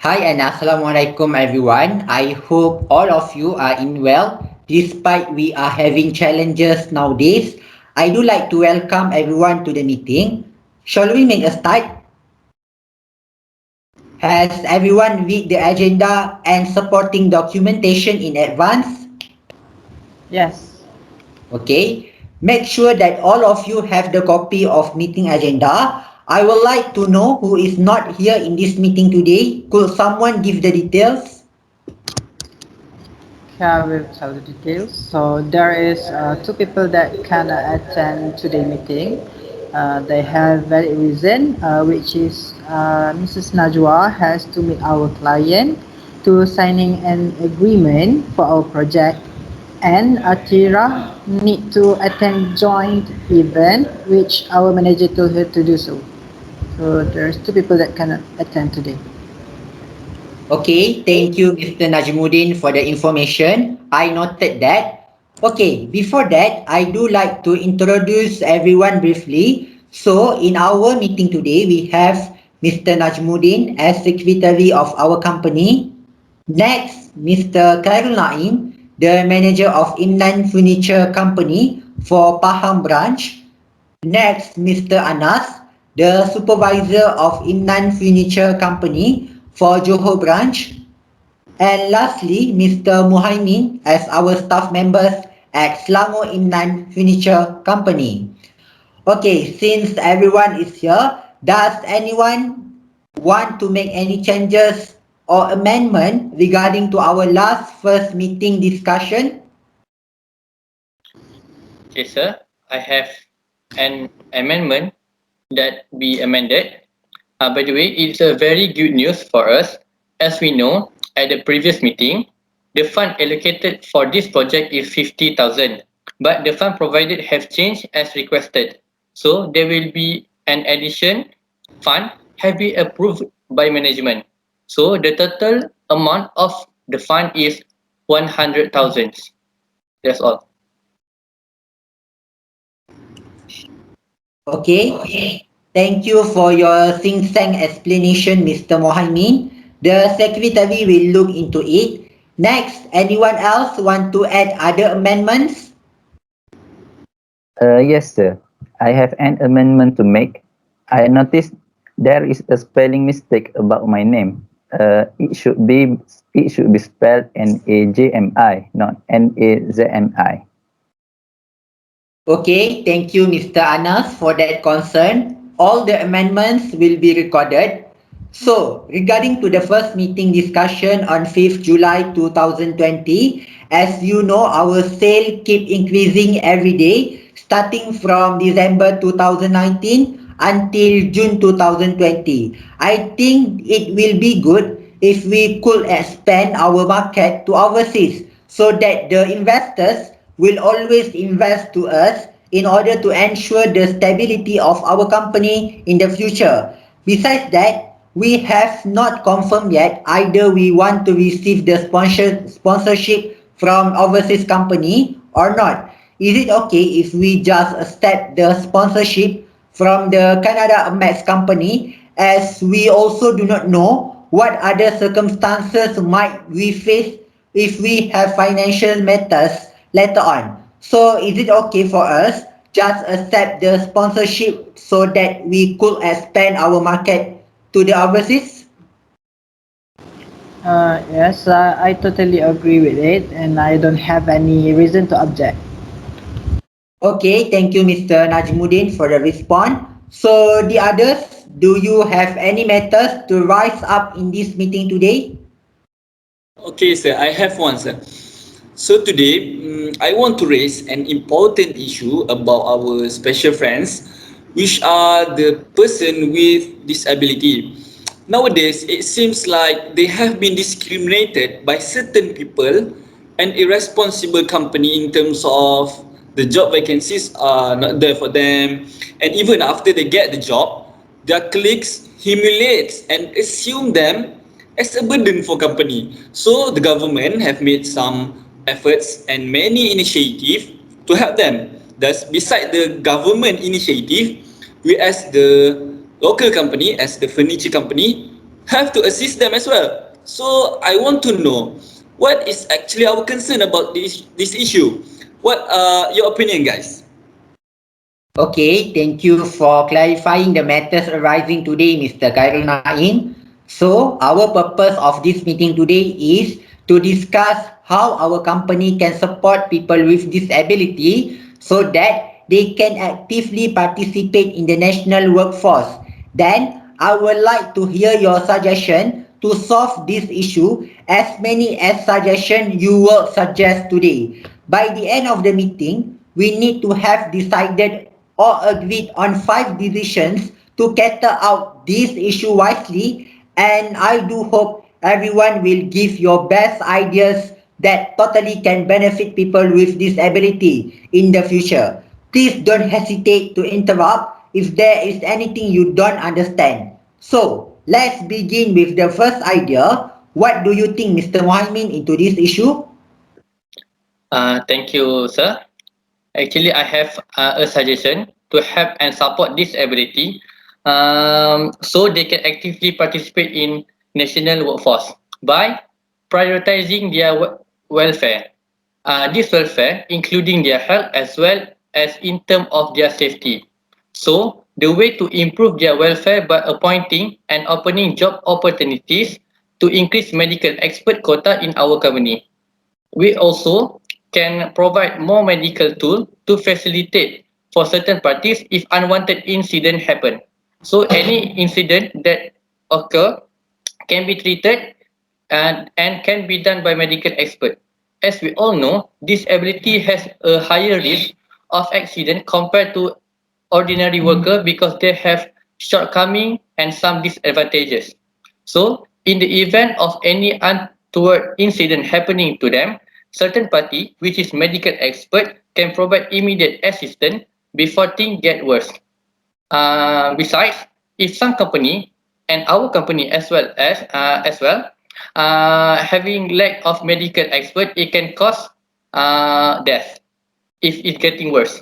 Hi and Assalamualaikum everyone. I hope all of you are in well despite we are having challenges nowadays. I do like to welcome everyone to the meeting. Shall we make a start? Has everyone read the agenda and supporting documentation in advance? Yes. Okay. Make sure that all of you have the copy of meeting agenda. I would like to know who is not here in this meeting today. Could someone give the details? Here I will tell the details. So there is two people that can attend today meeting. They have valid reason, which is Mrs. Najwa has to meet our client to signing an agreement for our project, and Atira need to attend joint event, which our manager told her to do so. So there's two people that cannot attend today. Okay, thank you, Mr. Najmuddin, for the information. I noted that. Okay, before that, I do like to introduce everyone briefly. So, in our meeting today, we have Mr. Najmuddin as secretary of our company. Next, Mr. KHAIRULNAIM, the manager of Inland Furniture Company for Pahang branch. Next, Mr. Anas, the supervisor of Inland Furniture Company for Johor branch. And lastly, Mr. MUHAIMIN as our staff members at Selangor Inland Furniture Company. Okay, since everyone is here, does anyone want to make any changes or amendment regarding to our last first meeting discussion? Okay, sir. I have an amendment that be amended. By the way, it's a very good news for us. As we know, at the previous meeting, the fund allocated for this project is 50,000, but the fund provided have changed as requested. So there will be an addition fund have been approved by management. So the total amount of the fund is 100,000. That's all. Okay. Thank you for your sing-sang explanation, Mr. Mohaimin. The secretary will look into it. Next, anyone else want to add other amendments? Yes, sir. I have an amendment to make. I noticed there is a spelling mistake about my name. It should be spelled NAJMI, not NAZMI. Okay, thank you, Mr. Anas, for that concern. All the amendments will be recorded. So, regarding to the first meeting discussion on 5th July 2020, as you know, our sale keep increasing every day, starting from December 2019 until June 2020. I think it will be good if we could expand our market to overseas so that the investors will always invest to us in order to ensure the stability of our company in the future. Besides that, we have not confirmed yet either we want to receive the sponsorship from overseas company or not. Is it okay if we just accept the sponsorship from the Canada Max company, as we also do not know what other circumstances might we face if we have financial matters later on? So is it okay for us just accept the sponsorship so that we could expand our market to the overseas? Yes, I totally agree with it, and I don't have any reason to object. Okay, thank you, Mr. Najmuddin, for the response. So the others, do you have any matters to rise up in this meeting today? Okay, sir, I have one, sir. So today, I want to raise an important issue about our special friends, which are the person with disability. Nowadays, it seems like they have been discriminated by certain people and irresponsible company in terms of the job vacancies are not there for them, and even after they get the job, their colleagues humiliate and assume them as a burden for company. So the government have made some efforts and many initiatives to help them. Thus, beside the government initiative, we as the local company, as the furniture company, have to assist them as well. So I want to know what is actually our concern about this issue. What are your opinion, guys? Okay, thank you for clarifying the matters arising today, Mr. KHAIRULNAIM. So, our purpose of this meeting today is to discuss how our company can support people with disability so that they can actively participate in the national workforce. Then, I would like to hear your suggestion to solve this issue, as many as suggestion you will suggest today. By the end of the meeting, we need to have decided or agreed on 5 decisions to cater out this issue wisely, and I do hope everyone will give your best ideas that totally can benefit people with disability in the future. Please don't hesitate to interrupt if there is anything you don't understand. So, let's begin with the first idea. What do you think, Mr. Muhaimin, into this issue? Thank you, sir. Actually, I have a suggestion to help and support disability so they can actively participate in national workforce by prioritizing their welfare. This welfare, including their health as well as in terms of their safety. So, the way to improve their welfare by appointing and opening job opportunities to increase medical expert quota in our company. We also can provide more medical tools to facilitate for certain parties if unwanted incident happen. So any incident that occur can be treated and can be done by medical expert. As we all know, disability has a higher risk of accident compared to ordinary worker because they have shortcoming and some disadvantages. So, in the event of any untoward incident happening to them, certain party, which is medical expert, can provide immediate assistance before things get worse. Besides, if some company and our company as well having lack of medical expert, it can cause death if it's getting worse.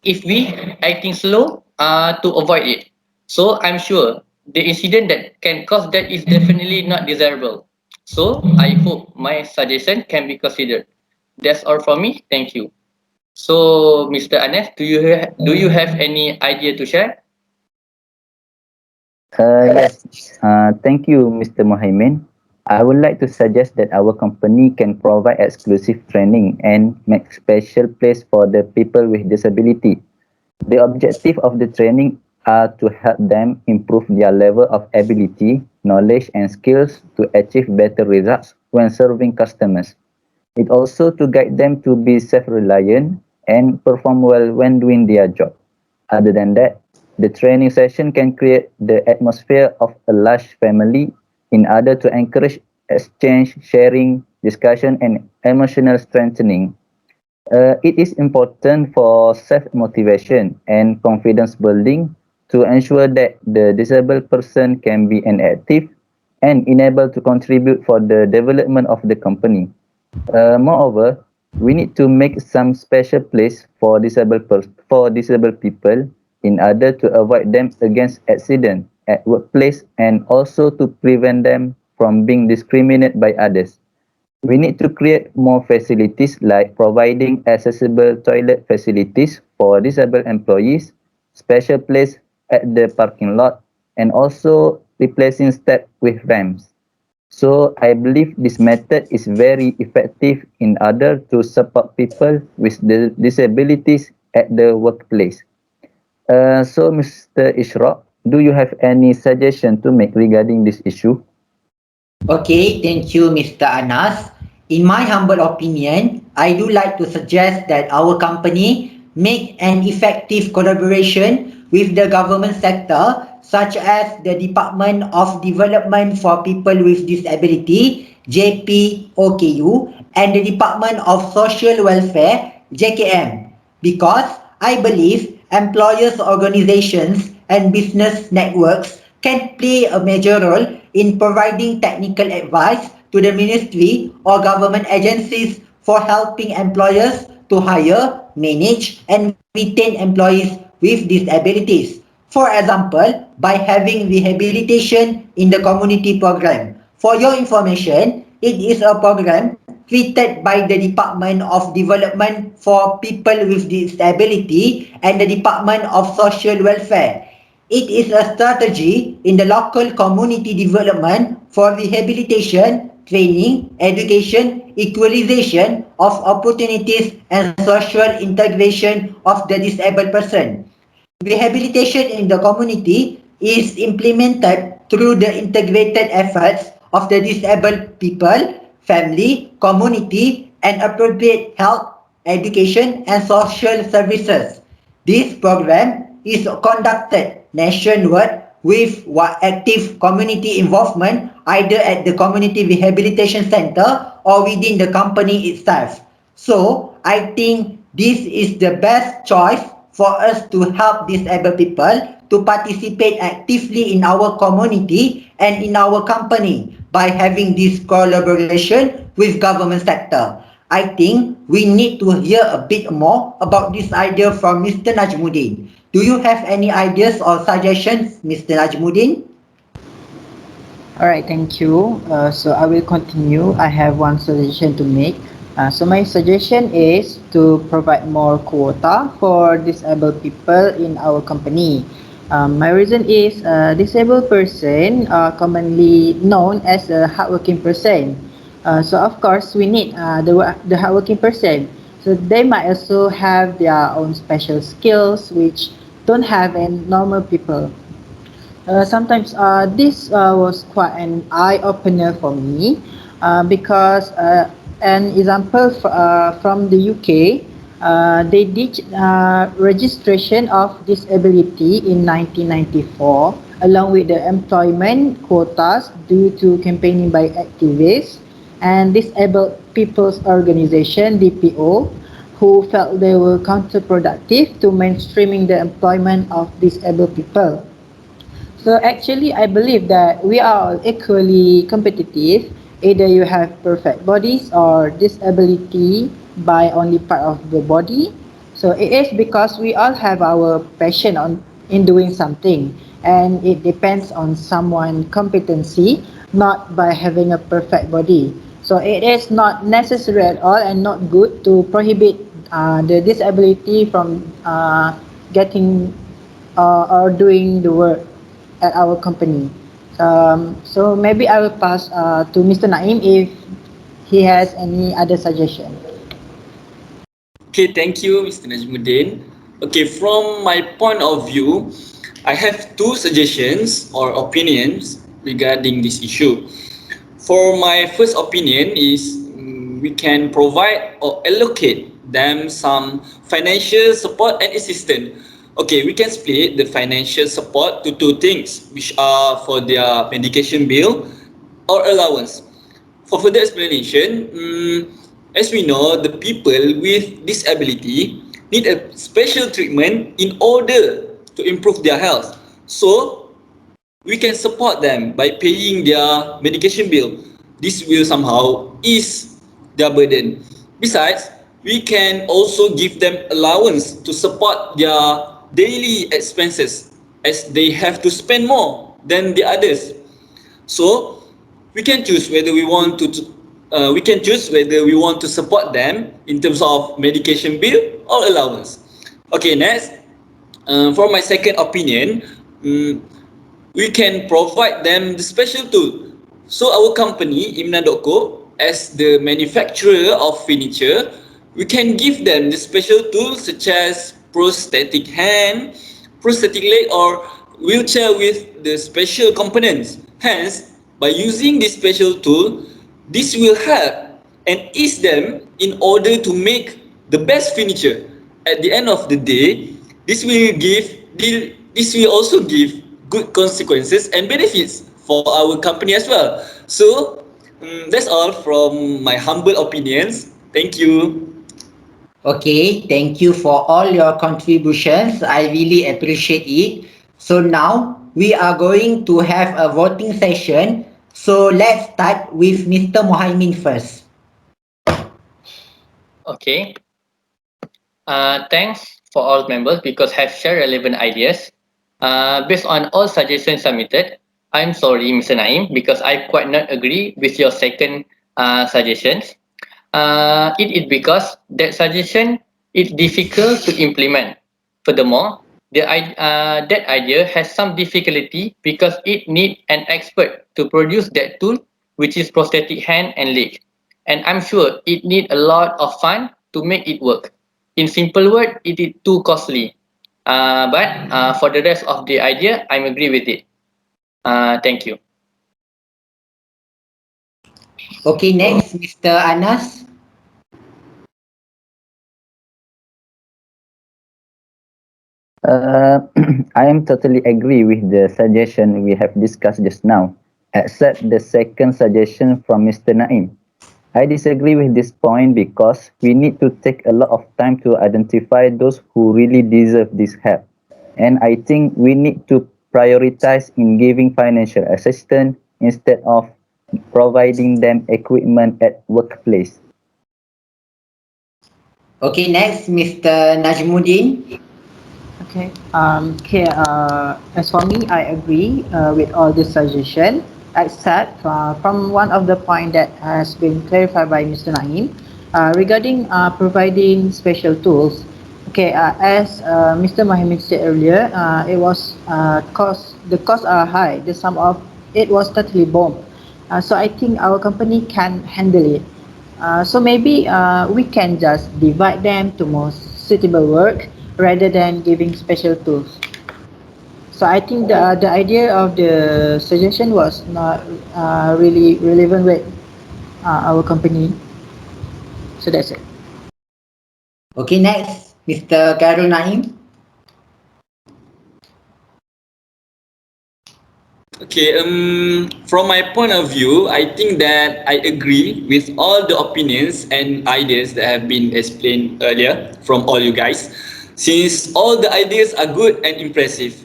If we acting slow to avoid it, so I'm sure the incident that can cause that is definitely not desirable. So I hope my suggestion can be considered. That's all from me. Thank you. So, Mr. Anes, do you have any idea to share? Yes, thank you, Mr. Muhaimin. I would like to suggest that our company can provide exclusive training and make special place for the people with disability. The objective of the training are to help them improve their level of ability, knowledge, and skills to achieve better results when serving customers. It also to guide them to be self-reliant and perform well when doing their job. Other than that, the training session can create the atmosphere of a large family in order to encourage exchange, sharing, discussion, and emotional strengthening. It is important for self-motivation and confidence building to ensure that the disabled person can be an active and enabled to contribute for the development of the company. Moreover, we need to make some special place for disabled people in order to avoid them against accident at workplace and also to prevent them from being discriminated by others. We need to create more facilities like providing accessible toilet facilities for disabled employees, special place at the parking lot, and also replacing step with ramps. So I believe this method is very effective in order to support people with disabilities at the workplace. So Mr. ISYRAQ, do you have any suggestion to make regarding this issue? Okay, thank you, Mr. Anas. In my humble opinion, I do like to suggest that our company make an effective collaboration with the government sector, such as the Department of Development for People with Disability, JPOKU, and the Department of Social Welfare, JKM, because I believe employers' organizations and business networks can play a major role in providing technical advice to the ministry or government agencies for helping employers to hire, manage, and retain employees with disabilities. For example, by having rehabilitation in the community program. For your information, it is a program created by the Department of Development for People with Disability and the Department of Social Welfare. It is a strategy in the local community development for rehabilitation, training, education, equalization of opportunities and social integration of the disabled person. Rehabilitation in the community is implemented through the integrated efforts of the disabled people, family, community, and appropriate health, education, and social services. This program is conducted nationwide with active community involvement either at the community rehabilitation center or within the company itself. So, I think this is the best choice for us to help disabled people to participate actively in our community and in our company by having this collaboration with government sector. I think we need to hear a bit more about this idea from Mr. Najmuddin. Do you have any ideas or suggestions, Mr. Najmuddin? All right, thank you. So I will continue. I have one suggestion to make. So my suggestion is to provide more quota for disabled people in our company. My reason is disabled person are commonly known as a hardworking person. So of course we need the hardworking person. So they might also have their own special skills which don't have in normal people. Sometimes this was quite an eye opener for me because an example from the UK, they did registration of disability in 1994 along with the employment quotas due to campaigning by activists and disabled people's organization DPO who felt they were counterproductive to mainstreaming the employment of disabled people. So actually, I believe that we are all equally competitive. Either you have perfect bodies or disability by only part of the body. So it is because we all have our passion on in doing something, and it depends on someone competency, not by having a perfect body. So it is not necessary at all and not good to prohibit the disability from getting or doing the work at our company. So maybe I will pass to Mr. Naim if he has any other suggestion. Okay, thank you, Mr. Najmuddin. Okay, from my point of view, I have two suggestions or opinions regarding this issue. For my first opinion is we can provide or allocate them some financial support and assistance. Okay, we can split the financial support to two things, which are for their medication bill or allowance. For further explanation, as we know, the people with disability need a special treatment in order to improve their health. So, we can support them by paying their medication bill. This will somehow ease their burden. Besides, we can also give them allowance to support their daily expenses as they have to spend more than the others. So we can choose whether we want to support them in terms of medication bill or allowance. Okay, next, for my second opinion, we can provide them the special tool. So our company, Imna.co, as the manufacturer of furniture, we can give them the special tools such as prosthetic hand, prosthetic leg, or wheelchair with the special components. Hence, by using this special tool, this will help and ease them in order to make the best furniture. At the end of the day, this will also give good consequences and benefits for our company as well. So that's all from my humble opinions. Thank you. Okay, thank you for all your contributions. I really appreciate it. So now we are going to have a voting session. So let's start with Mr. Muhaimin first. Okay. Thanks for all members because have shared relevant ideas. Based on all suggestions submitted, I'm sorry, Mr. Naim, because I quite not agree with your second suggestions. It is because that suggestion is difficult to implement. Furthermore, that idea has some difficulty because it needs an expert to produce that tool, which is prosthetic hand and leg. And I'm sure it needs a lot of fun to make it work. In simple word, it is too costly. But for the rest of the idea, I agree with it. Thank you. Okay, next, Mr. Anas. Uh, I am totally agree with the suggestion we have discussed just now, except the second suggestion from Mr. Naim. I disagree with this point because we need to take a lot of time to identify those who really deserve this help. And I think we need to prioritize in giving financial assistance instead of providing them equipment at workplace. Okay, next, Mr. Najmuddin. Okay. As for me, I agree with all the suggestion, except from one of the point that has been clarified by Mr. Naim regarding providing special tools. Okay, as Mr. Mohammed said earlier, it was the costs are high. The sum of it was totally bomb. So I think our company can handle it. So maybe we can just divide them to more suitable work rather than giving special tools. So I think the idea of the suggestion was not really relevant with our company. So that's it. Okay, next, Mr. KHAIRULNAIM. Okay, from my point of view, I think that I agree with all the opinions and ideas that have been explained earlier from all you guys. Since all the ideas are good and impressive,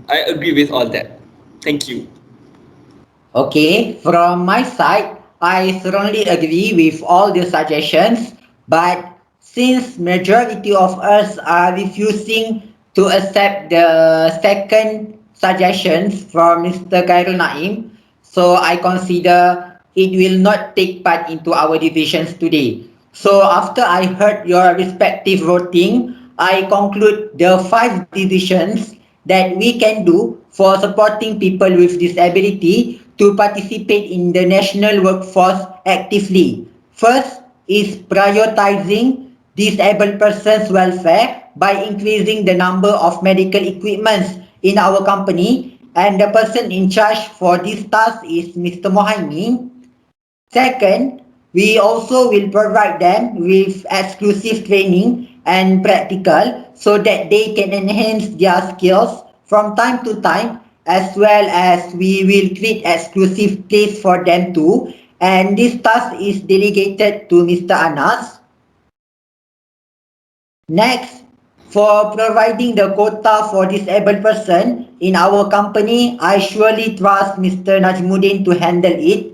I agree with all that. Thank you. Okay, from my side, I strongly agree with all the suggestions, but since majority of us are refusing to accept the second suggestions from Mr. Khairul Naim, so I consider it will not take part into our decisions today. So after I heard your respective voting, I conclude the 5 decisions that we can do for supporting people with disability to participate in the national workforce actively. First is prioritizing disabled persons' welfare by increasing the number of medical equipments in our company, and the person in charge for this task is Mr. Mohaimin. Second, we also will provide them with exclusive training and practical so that they can enhance their skills from time to time, as well as we will create exclusive place for them too. And this task is delegated to Mr. Anas. Next, for providing the quota for disabled person in our company, I surely trust Mr. Najmuddin to handle it.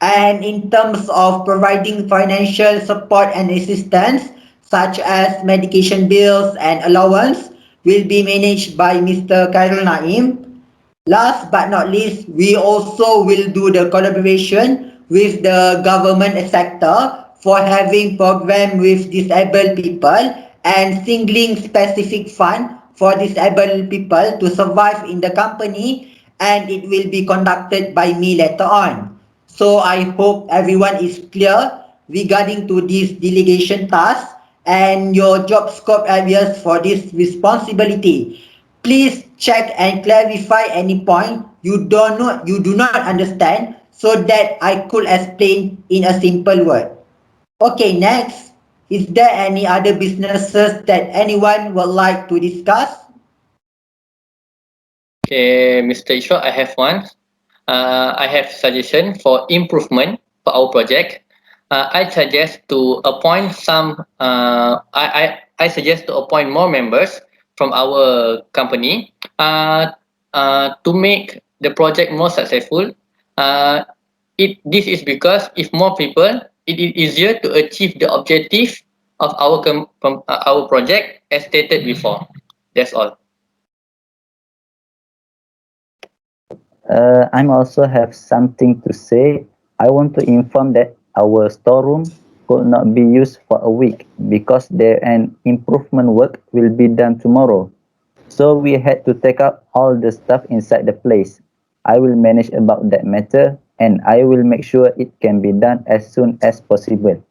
And in terms of providing financial support and assistance, such as medication bills and allowance, will be managed by Mr. Khairul Naim. Last but not least, we also will do the collaboration with the government sector for having program with disabled people and singling specific fund for disabled people to survive in the company, and it will be conducted by me later on. So I hope everyone is clear regarding to this delegation task and your job scope areas for this responsibility. Please check and clarify any point you do not understand so that I could explain in a simple word. Okay, next. Is there any other businesses that anyone would like to discuss? Okay, Mr. Ishwa, I have one. I have suggestion for improvement for our project. I suggest to appoint some. I suggest to appoint more members from our company. To make the project more successful. Uh, this is because if more people, it is easier to achieve the objective of our project as stated before. That's all. I'm also have something to say. I want to inform that our storeroom could not be used for a week because there an improvement work will be done tomorrow. So we had to take out all the stuff inside the place. I will manage about that matter and I will make sure it can be done as soon as possible.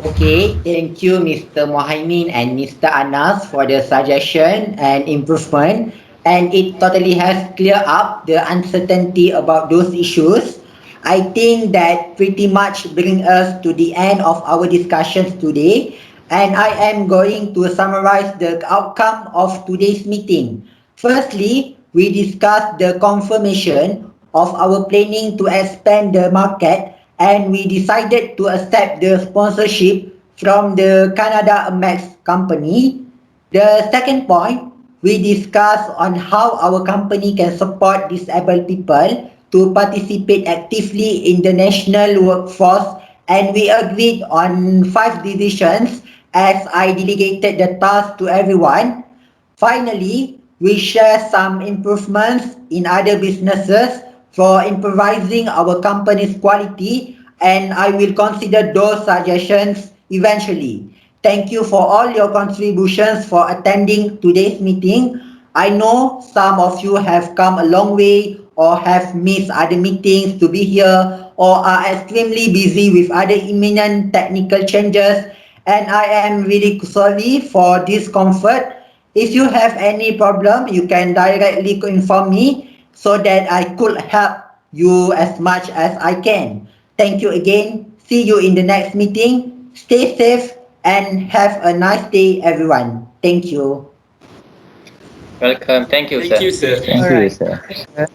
Okay, thank you, Mr. Muhaimin and Mr. Anas for the suggestion and improvement. And it totally has cleared up the uncertainty about those issues. I think that pretty much bring us to the end of our discussions today. And I am going to summarize the outcome of today's meeting. Firstly, we discussed the confirmation of our planning to expand the market, and we decided to accept the sponsorship from the Canada Max company. The second point, we discussed on how our company can support disabled people to participate actively in the national workforce, and we agreed on 5 decisions as I delegated the task to everyone. Finally, we share some improvements in other businesses for improvising our company's quality, and I will consider those suggestions eventually. Thank you for all your contributions for attending today's meeting. I know some of you have come a long way or have missed other meetings to be here or are extremely busy with other imminent technical changes, and I am really sorry for discomfort. If you have any problem, you can directly inform me so that I could help you as much as I can. Thank you again. See you in the next meeting. Stay safe and have a nice day, everyone. Thank you. Welcome. Thank you, Thank sir. you, sir. Thank you, Alright. sir.